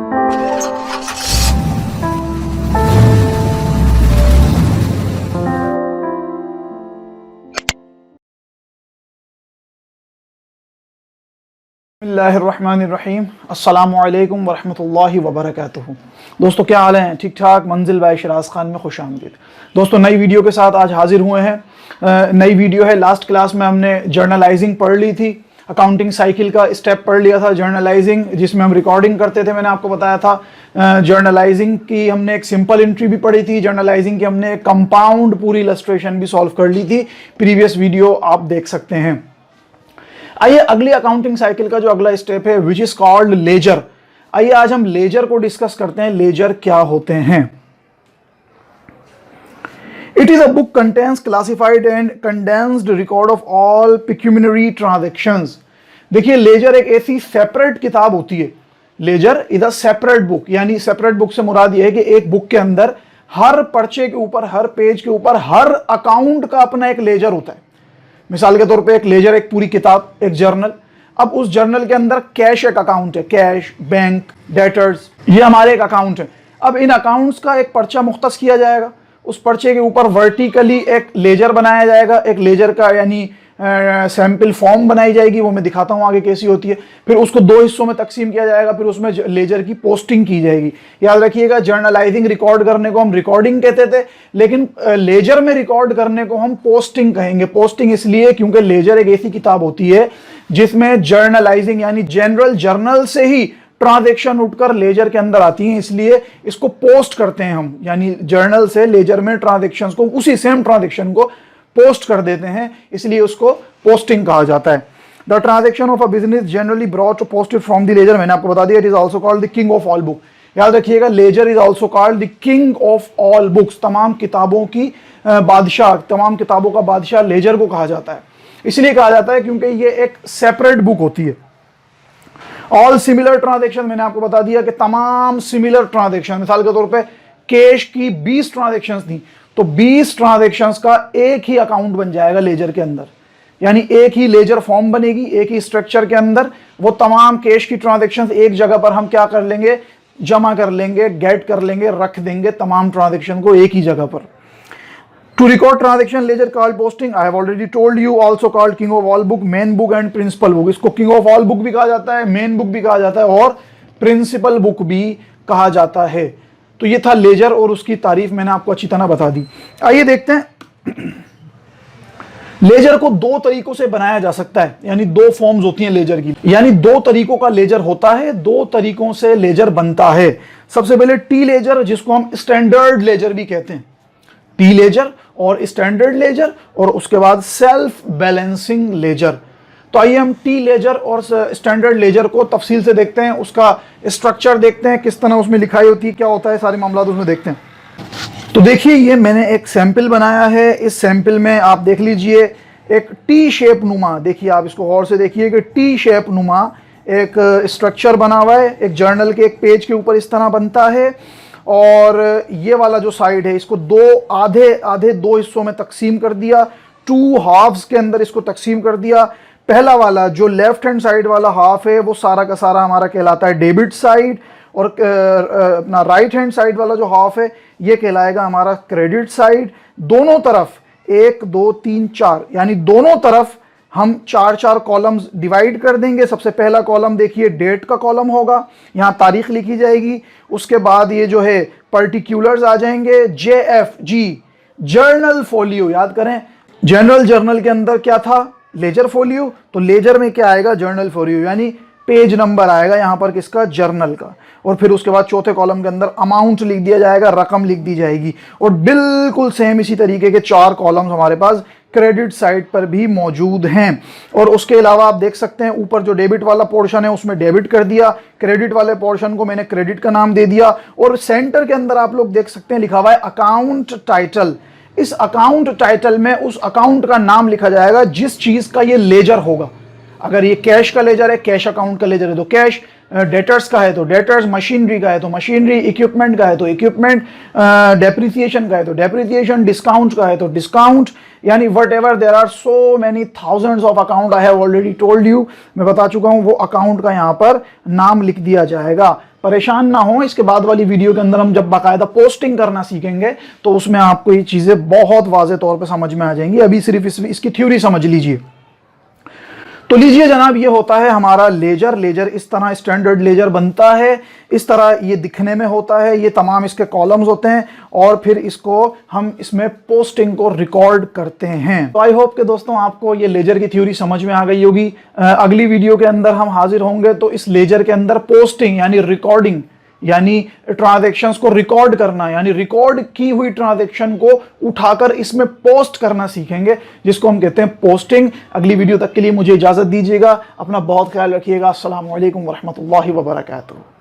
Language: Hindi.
बिस्मिल्लाहिर्रहमानिर्रहीम अस्सलामुअलैकुम वरहमतुल्लाहि वबरकातुहू। दोस्तों क्या हाल हैं? ठीक ठाक। मंजिल बाय शराज खान में खुश आमदीद। दोस्तों नई वीडियो के साथ आज हाजिर हुए हैं। नई वीडियो है। लास्ट क्लास में हमने जर्नलाइजिंग पढ़ ली थी, अकाउंटिंग साइकिल का स्टेप पढ़ लिया था जर्नलाइजिंग, जिसमें हम रिकॉर्डिंग करते थे। मैंने आपको बताया था जर्नलाइजिंग की हमने एक सिंपल एंट्री भी पढ़ी थी, जर्नलाइजिंग की हमने एक कंपाउंड पूरी इलस्ट्रेशन भी सॉल्व कर ली थी। प्रीवियस वीडियो आप देख सकते हैं। आइए अगली अकाउंटिंग साइकिल का जो अगला स्टेप है विच इज कॉल्ड लेजर। आइए आज हम लेजर को डिस्कस करते हैं। लेजर क्या होते हैं? It is a book contains classified and condensed record of all pecuniary transactions. देखिए लेजर एक ऐसी सेपरेट किताब होती है। Ledger is a separate book, यानी सेपरेट बुक से मुराद यह है कि एक बुक के अंदर हर पर्चे के ऊपर, हर पेज के ऊपर, हर अकाउंट का अपना एक लेजर होता है। मिसाल के तौर पे एक लेजर, एक पूरी किताब, एक जर्नल। अब उस जर्नल के अंदर कैश एक अकाउंट है, कैश, बैंक, डेटर्स, ये हमारे एक अकाउंट है। अब इन अकाउंट्स का एक पर्चा मुख्तस किया जाएगा। उस पर्चे के ऊपर वर्टिकली एक लेजर बनाया जाएगा। एक लेजर का यानी सैंपल फॉर्म बनाई जाएगी, वो मैं दिखाता हूं आगे कैसी होती है। फिर उसको दो हिस्सों में तकसीम किया जाएगा, फिर उसमें लेजर की पोस्टिंग की जाएगी। याद रखिएगा जर्नलाइजिंग रिकॉर्ड करने को हम रिकॉर्डिंग कहते थे, लेकिन लेजर में रिकॉर्ड करने को हम पोस्टिंग कहेंगे। पोस्टिंग इसलिए क्योंकि लेजर एक ऐसी किताब होती है जिसमें जर्नलाइजिंग यानी जनरल जर्नल से ही ट्रांजैक्शन उठकर लेजर के अंदर आती हैं, इसलिए इसको पोस्ट करते हैं हम, यानी जर्नल से लेजर में ट्रांजैक्शंस को, उसी सेम ट्रांजैक्शन को पोस्ट कर देते हैं, इसलिए उसको पोस्टिंग कहा जाता है। The transaction of a business generally brought posted from the ledger, मैंने आपको बता दिया, it is also called the king of all book. याद रखिएगा ledger is also called the king of all books. तमाम किताबों की बादशाह, तमाम किताबों का बादशाह लेजर को कहा जाता है। इसलिए कहा जाता है क्योंकि ये एक सेपरेट बुक होती है। ऑल सिमिलर ट्रांजैक्शन, मैंने आपको बता दिया कि तमाम सिमिलर ट्रांजैक्शन, मिसाल के तौर पे कैश की 20 ट्रांजैक्शंस थी, तो 20 ट्रांजैक्शंस का एक ही अकाउंट बन जाएगा लेजर के अंदर, यानी एक ही लेजर फॉर्म बनेगी, एक ही स्ट्रक्चर के अंदर वो तमाम कैश की ट्रांजैक्शंस एक जगह पर हम क्या कर लेंगे, जमा कर लेंगे, गेट कर लेंगे, रख देंगे तमाम ट्रांजैक्शन को एक ही जगह पर। To record transaction ledger called posting, I have already told you, also called king of all book, main book and principal book। इसको king of all book भी कहा जाता है, main book भी कहा जाता है और principal book भी कहा जाता है। तो ये था लेजर और उसकी तारीफ मैंने आपको अच्छी तरह बता दी। आइए देखते हैं लेजर को दो तरीकों से बनाया जा सकता है, यानी दो फॉर्म्स होती हैं लेजर की, यानी दो तरीकों का लेजर होता है, दो तरीकों से लेजर बनता है। सबसे पहले टी लेजर, जिसको हम स्टैंडर्ड लेजर भी कहते हैं, टी लेजर और स्टैंडर्ड लेजर, और उसके बाद सेल्फ बैलेंसिंग लेजर। तो आइए हम टी लेजर और स्टैंडर्ड लेजर को तफसील से देखते हैं, उसका स्ट्रक्चर देखते हैं, किस तरह उसमें लिखाई होती है, क्या होता है, सारे मामला उसमें देखते हैं। तो देखिए ये मैंने एक सैंपल बनाया है। इस सैंपल में आप देख लीजिए एक टी शेप नुमा, देखिए आप इसको गौर से देखिए कि टी शेप नुमा एक स्ट्रक्चर बना हुआ है। एक जर्नल के एक पेज के ऊपर इस तरह बनता है, और ये वाला जो साइड है इसको दो आधे दो हिस्सों में तकसीम कर दिया, टू हाफ्स के अंदर इसको तकसीम कर दिया। पहला वाला जो लेफ्ट हैंड साइड वाला हाफ है वो सारा का सारा हमारा कहलाता है डेबिट साइड, और अपना राइट हैंड साइड वाला जो हाफ है ये कहलाएगा हमारा क्रेडिट साइड। दोनों तरफ 1 2 3 4, यानी दोनों तरफ हम 4 कॉलम्स डिवाइड कर देंगे। सबसे पहला कॉलम देखिए डेट का कॉलम होगा, यहाँ तारीख लिखी जाएगी। उसके बाद ये जो है पर्टिकुलर्स आ जाएंगे, JFG जर्नल फोलियो। याद करें जनरल जर्नल के अंदर क्या था, लेजर फोलियो, तो लेजर में क्या आएगा, जर्नल फोलियो, यानी पेज नंबर आएगा यहाँ पर किसका, जर्नल का। और फिर उसके बाद चौथे कॉलम के अंदर अमाउंट लिख दिया जाएगा, रकम लिख दी जाएगी। और बिल्कुल सेम इसी तरीके के 4 कॉलम्स हमारे पास क्रेडिट साइड पर भी मौजूद हैं। और उसके अलावा आप देख सकते हैं ऊपर जो डेबिट वाला पोर्शन है उसमें डेबिट कर दिया, क्रेडिट वाले पोर्शन को मैंने क्रेडिट का नाम दे दिया। और सेंटर के अंदर आप लोग देख सकते हैं लिखा हुआ है अकाउंट टाइटल। इस अकाउंट टाइटल में उस अकाउंट का नाम लिखा जाएगा जिस चीज का ये लेजर होगा। अगर ये कैश का लेजर है, कैश अकाउंट का लेजर है तो कैश, डेटर्स का है तो डेटर्स, मशीनरी का है तो मशीनरी, इक्विपमेंट का है तो इक्विपमेंट, डेप्रिसिएशन का है तो डेप्रिसिएशन, डिस्काउंट का है तो डिस्काउंट, यानी whatever there are so many thousands of account, I have already told you, मैं बता चुका हूं, वो अकाउंट का यहाँ पर नाम लिख दिया जाएगा। परेशान ना हो, इसके बाद वाली वीडियो के अंदर हम जब बाकायदा पोस्टिंग करना सीखेंगे तो उसमें आपको ये चीज़ें बहुत वाज़े तौर पे समझ में आ जाएंगी। अभी सिर्फ इसकी थ्योरी समझ लीजिए। तो लीजिए जनाब, ये होता है हमारा लेजर। लेजर इस तरह स्टैंडर्ड लेजर बनता है, इस तरह ये दिखने में होता है। ये तमाम इसके कॉलम्स होते हैं और फिर इसको हम इसमें पोस्टिंग को रिकॉर्ड करते हैं। तो आई होप के दोस्तों आपको ये लेजर की थ्योरी समझ में आ गई होगी। अगली वीडियो के अंदर हम हाजिर होंगे तो इस लेजर के अंदर पोस्टिंग यानी रिकॉर्डिंग, यानी ट्रांजैक्शंस को रिकॉर्ड करना, यानी रिकॉर्ड की हुई ट्रांजैक्शन को उठाकर इसमें पोस्ट करना सीखेंगे, जिसको हम कहते हैं पोस्टिंग। अगली वीडियो तक के लिए मुझे इजाजत दीजिएगा। अपना बहुत ख्याल रखिएगा। अस्सलाम वालेकुम वरहमतुल्लाहि वबरकातुहू।